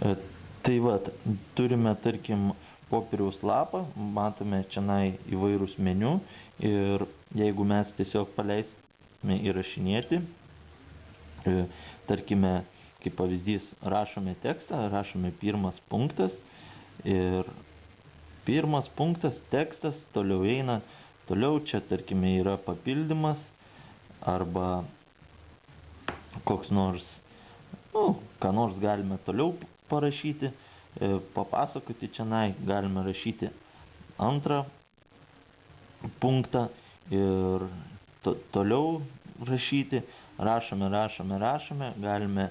E, Tai vat, turime, tarkim, popieriaus lapą, matome čionai įvairūs meniu ir jeigu mes tiesiog paleisime įrašinėti, tarkime, kaip pavyzdys, rašome tekstą, rašome pirmas punktas ir pirmas punktas, tekstas, toliau eina, toliau čia, tarkime, yra papildymas arba koks nors, ką nors galime toliau parašyti, papasakoti čionai, galime rašyti antrą punktą ir toliau rašyti, rašome, galime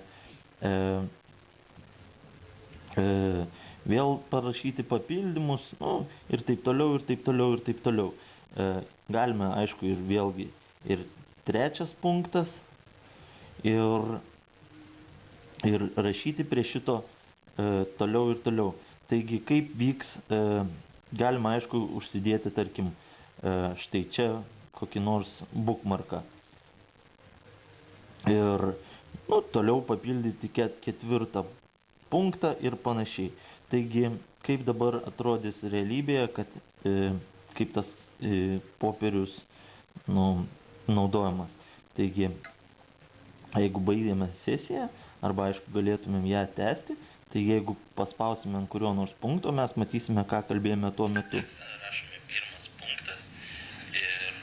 vėl parašyti papildymus, ir taip toliau. Galime, aišku, ir vėlgi ir trečias punktas ir rašyti prie šito toliau. Taigi, kaip vyks, galima, aišku, užsidėti, tarkim, štai čia kokį nors bookmarką. Ir toliau papildyti ketvirtą punktą ir panašiai. Taigi, kaip dabar atrodys realybėje, kad kaip tas popierius naudojamas. Taigi, jeigu baigėme sesiją, arba, aišku, galėtumėm ją tęsti, tai jeigu paspausime ant kurio nors punkto, mes matysime, ką kalbėjome tuo metu. Rašome pirmas punktas ir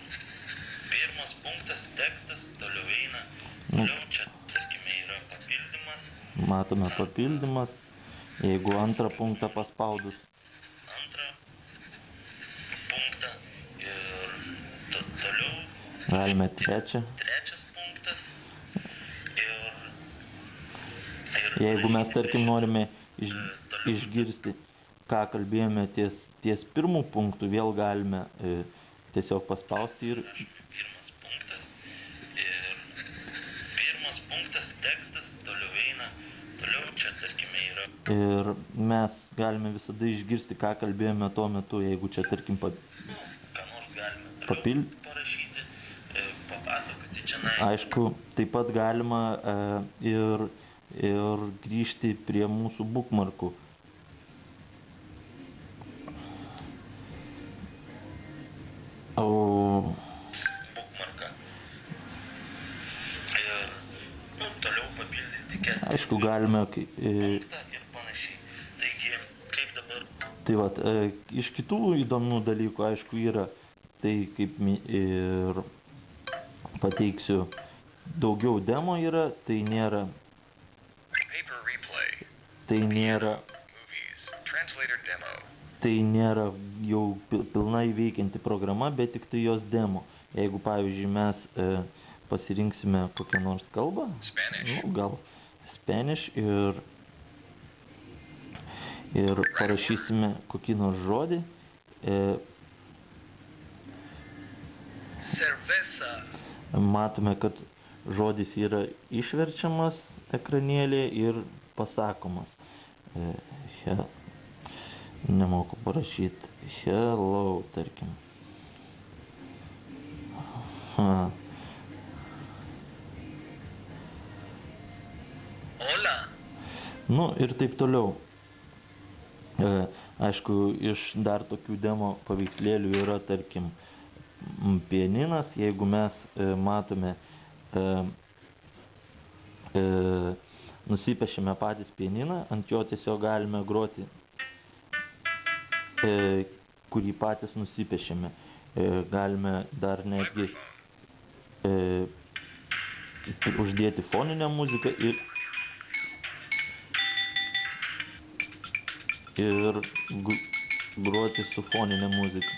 pirmas punktas, tekstas, toliau eina, toliau čia, tarkime, yra papildymas. Matome papildymas, jeigu antrą punktą paspaudus. Antrą punktą ir toliau. Galime trečią. Trečias punktas. Jeigu mes, tarkim, norime išgirsti, ką kalbėjome ties pirmų punktų, vėl galime tiesiog paspausti ir... Pirmas punktas, tekstas, toliau eina, toliau čia, tarkime, yra... Ir mes galime visada išgirsti, ką kalbėjome tuo metu, jeigu čia, tarkim, ką nors galime parašyti, papasakoti čia. Aišku, taip pat galima ir grįžti prie mūsų bookmarkų. Bookmarką. Ir toliau papildyti ketvirtą. Aišku, galime ir panašiai. Taigi, kaip dabar? Tai vat, iš kitų įdomių dalykų, aišku, yra tai, kaip ir pateiksiu, daugiau demo yra, tai nėra jau pilnai veikianti programa, bet tik tai jos demo. Jeigu, pavyzdžiui, mes pasirinksime kokią nors kalbą, gal Spanish, ir parašysime kokį nors žodį, matome, kad žodis yra išverčiamas ekranėlė ir pasakomas. Nemoku parašyti hello, tarkim. Hola. Ir taip toliau. Aišku, iš dar tokių demo paveikslėlių yra, tarkim, pianinas. Jeigu mes matome, nusipešime patys pianiną, ant jo tiesiog galime groti, kurį patys nusipešime. Galime dar netgi uždėti foninę muziką ir groti su foninė muzika.